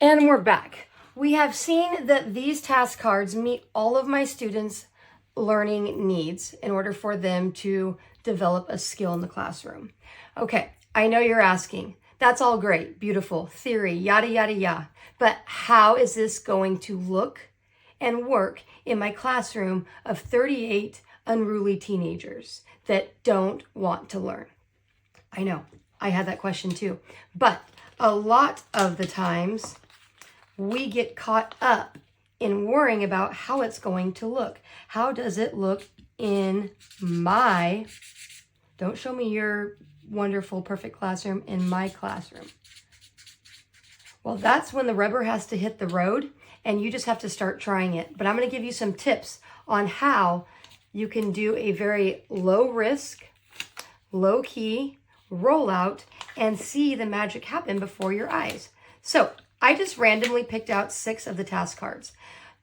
And we're back. We have seen that these task cards meet all of my students' learning needs in order for them to develop a skill in the classroom. Okay, I know you're asking, that's all great, beautiful, theory, yada, yada, yada, but how is this going to look and work in my classroom of 38 unruly teenagers that don't want to learn? I know, I had that question too, but a lot of the times we get caught up in worrying about how it's going to look. How does it look in my, don't show me your wonderful, perfect classroom, in my classroom? Well, that's when the rubber has to hit the road and you just have to start trying it. But I'm going to give you some tips on how you can do a very low risk, low key rollout and see the magic happen before your eyes. So I just randomly picked out 6 of the task cards.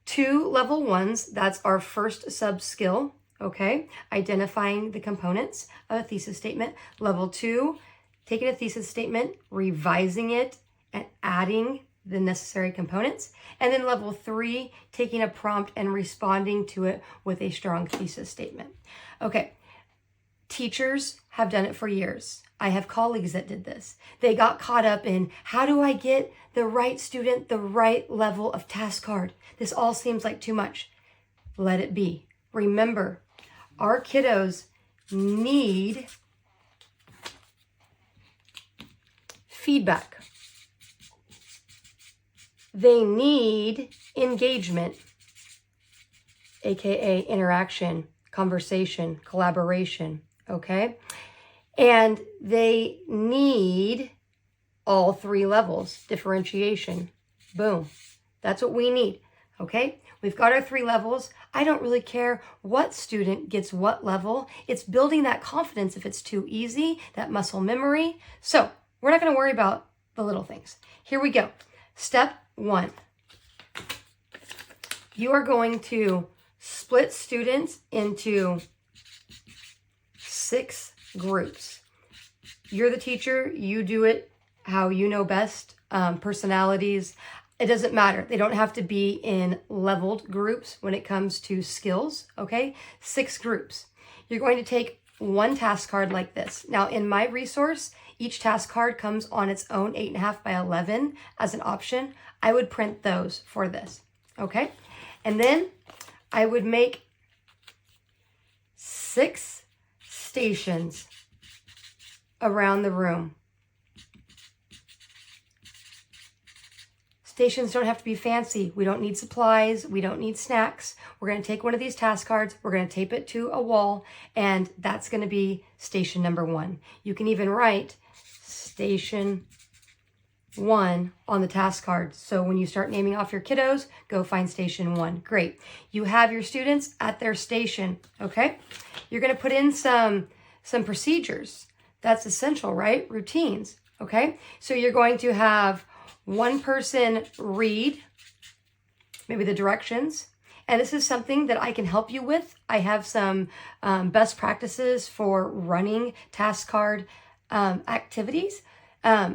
2 level 1s, that's our first sub skill, okay? Identifying the components of a thesis statement. Level 2, taking a thesis statement, revising it, and adding the necessary components. And then level 3, taking a prompt and responding to it with a strong thesis statement. Okay, teachers have done it for years. I have colleagues that did this. They got caught up in, how do I get the right student the right level of task card? This all seems like too much. Let it be. Remember, our kiddos need feedback. They need engagement, aka interaction, conversation, collaboration, okay? And they need all 3 levels. Differentiation. Boom. That's what we need. Okay? We've got our 3 levels. I don't really care what student gets what level. It's building that confidence if it's too easy, that muscle memory. So we're not going to worry about the little things. Here we go. Step 1. You are going to split students into 6 groups. You're the teacher, you do it how you know best. Personalities, it doesn't matter. They don't have to be in leveled groups when it comes to skills, okay? 6 groups. You're going to take 1 task card like this. Now in my resource, each task card comes on its own 8.5 by 11 as an option. I would print those for this, okay? And then I would make 6 stations around the room. Stations don't have to be fancy. We don't need supplies. We don't need snacks. We're going to take one of these task cards. We're going to tape it to a wall, and that's going to be station number 1. You can even write station 1 on the task card. So when you start naming off your kiddos, go find station 1. Great. You have your students at their station, okay? You're going to put in some procedures. That's essential, right? Routines, okay? So you're going to have 1 person read, maybe the directions. And this is something that I can help you with. I have some best practices for running task card activities.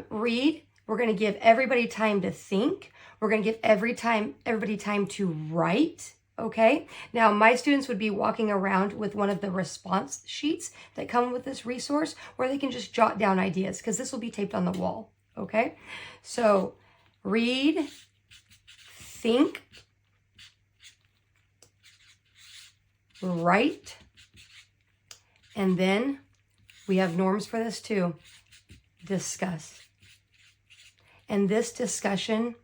Read. We're going to give everybody time to think. We're going to give everybody time to write. Okay, now my students would be walking around with one of the response sheets that come with this resource where they can just jot down ideas because this will be taped on the wall. Okay, so read, think, write, and then we have norms for this too. Discuss. And this discussion,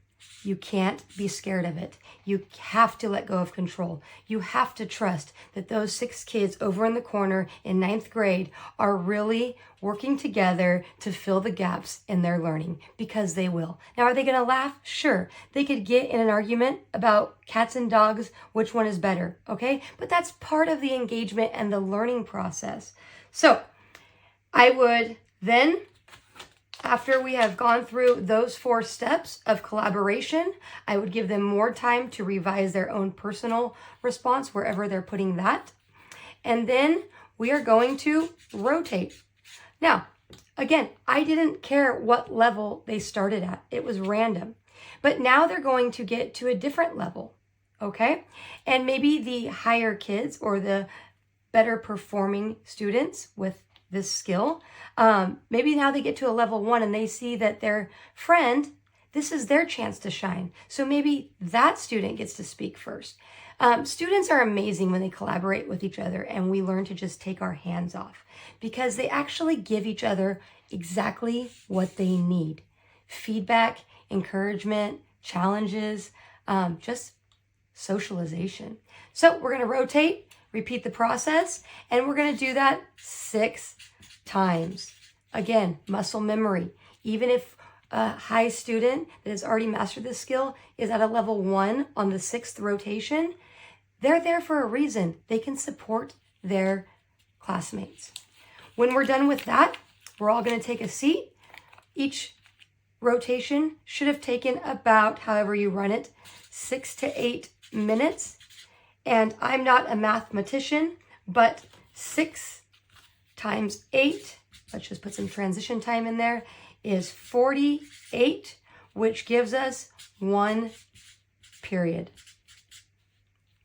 you can't be scared of it. You have to let go of control. You have to trust that those 6 kids over in the corner in 9th grade are really working together to fill the gaps in their learning, because they will. Now, are they going to laugh? Sure. They could get in an argument about cats and dogs, which one is better, okay? But that's part of the engagement and the learning process. So I would then, after we have gone through those 4 steps of collaboration, I would give them more time to revise their own personal response wherever they're putting that. And then we are going to rotate. Now, again, I didn't care what level they started at. It was random. But now they're going to get to a different level, okay? And maybe the higher kids or the better performing students with this skill, maybe now they get to a level 1 and they see that their friend, this is their chance to shine. So maybe that student gets to speak first. Students are amazing when they collaborate with each other and we learn to just take our hands off because they actually give each other exactly what they need. Feedback, encouragement, challenges, just socialization. So we're going to rotate, repeat the process, and we're going to do that 6 times. Again, muscle memory. Even if a high student that has already mastered this skill is at a level 1 on the 6th rotation, they're there for a reason. They can support their classmates. When we're done with that, we're all going to take a seat. Each rotation should have taken about, however you run it, 6 to 8 minutes. And I'm not a mathematician, but 6 times 8, let's just put some transition time in there, is 48, which gives us 1 period,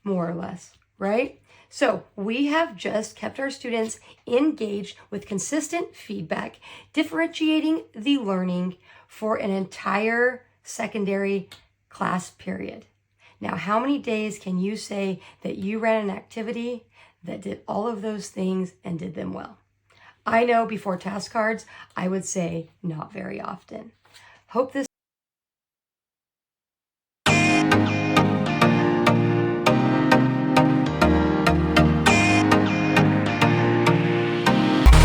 more or less, right? So we have just kept our students engaged with consistent feedback, differentiating the learning for an entire secondary class period. Now, how many days can you say that you ran an activity that did all of those things and did them well? I know before task cards, I would say not very often. Hope this